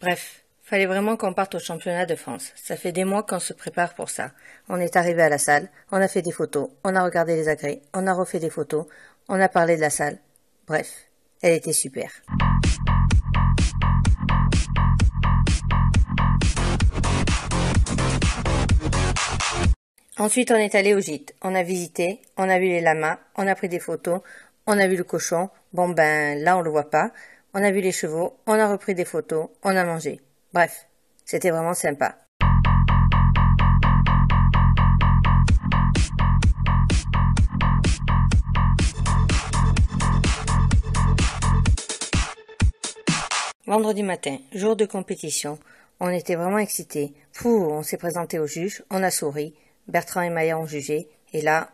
Bref, fallait vraiment qu'on parte au championnat de France. Ça fait des mois qu'on se prépare pour ça. On est arrivé à la salle, on a fait des photos, on a regardé les agrès, on a refait des photos, on a parlé de la salle. Bref, elle était super. Ensuite, on est allé au gîte. On a visité, on a vu les lamas, on a pris des photos, on a vu le cochon. Bon ben, là on le voit pas. On a vu les chevaux, on a repris des photos, on a mangé. Bref, c'était vraiment sympa. Vendredi matin, jour de compétition. On était vraiment excités. On s'est présenté au juge, on a souri. Bertrand et Maya ont jugé. Et là,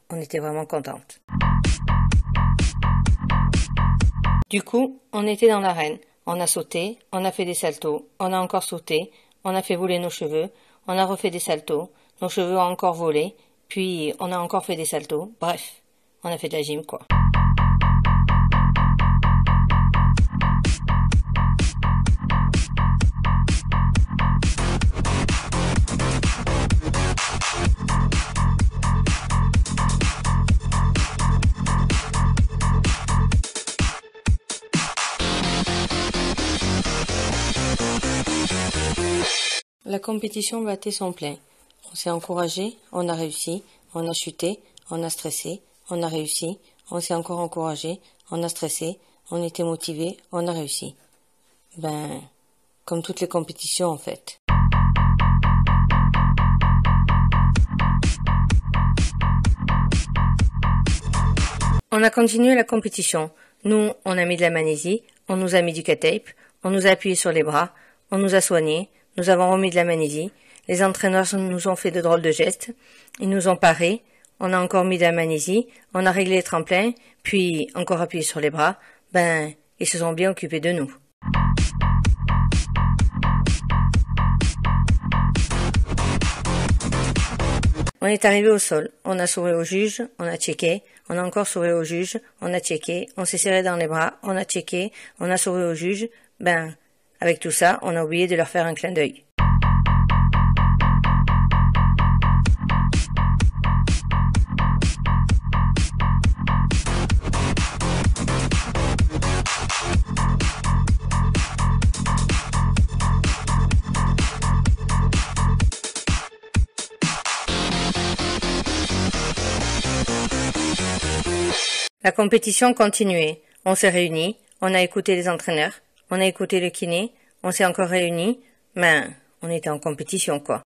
on était vraiment contentes. Du coup, on était dans l'arène. On a sauté, on a fait des saltos, on a encore sauté, on a fait voler nos cheveux, on a refait des saltos, nos cheveux ont encore volé, puis on a encore fait des saltos. Bref, on a fait de la gym, quoi. La compétition battait son plein. On s'est encouragé, on a réussi, on a chuté, on a stressé, on a réussi, on s'est encore encouragé, on a stressé, on était motivé, on a réussi. Comme toutes les compétitions en fait. On a continué la compétition. Nous, on a mis de la magnésie, on nous a mis du K-tape, on nous a appuyé sur les bras, on nous a soignés, nous avons remis de la magnésie, les entraîneurs nous ont fait de drôles de gestes, ils nous ont paré, on a encore mis de la magnésie, on a réglé les tremplins, puis encore appuyé sur les bras, ils se sont bien occupés de nous. On est arrivé au sol, on a souri au juge, on a checké, on a encore souri au juge, on a checké, on s'est serré dans les bras, on a checké, on a souri au juge, avec tout ça, on a oublié de leur faire un clin d'œil. La compétition continuait. On s'est réunis, on a écouté les entraîneurs, on a écouté le kiné, on s'est encore réunis, on était en compétition, quoi.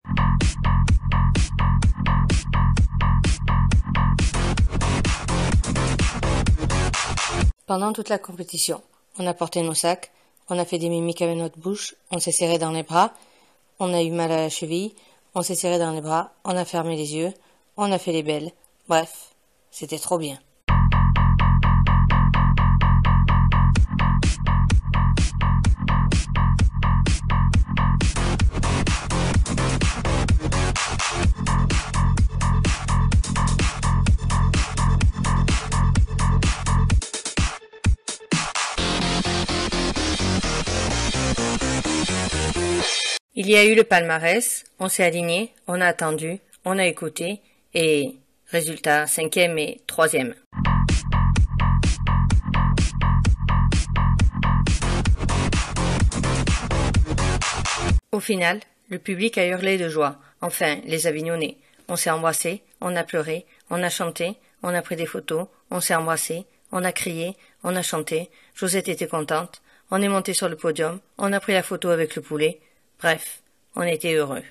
Pendant toute la compétition, on a porté nos sacs, on a fait des mimiques avec notre bouche, on s'est serré dans les bras, on a eu mal à la cheville, on s'est serré dans les bras, on a fermé les yeux, on a fait les belles. Bref, c'était trop bien. Il y a eu le palmarès, on s'est aligné, on a attendu, on a écouté, et résultat 5e et 3e. Au final, le public a hurlé de joie, enfin les Avignonnais. On s'est embrassés, on a pleuré, on a chanté, on a pris des photos, on s'est embrassés, on a crié, on a chanté, Josette était contente, on est monté sur le podium, on a pris la photo avec le poulet. Bref, on était heureux.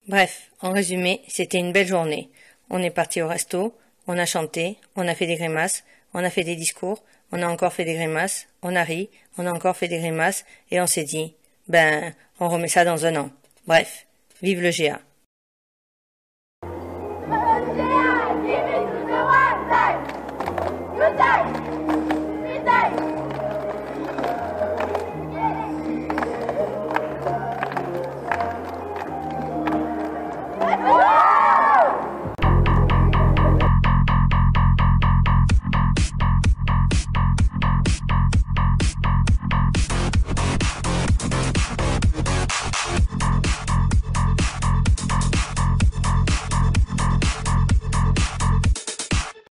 Bref, en résumé, c'était une belle journée. On est parti au resto, on a chanté, on a fait des grimaces, on a fait des discours, on a encore fait des grimaces, on a ri, on a encore fait des grimaces, et on s'est dit, on remet ça dans un an. Bref, vive le GA.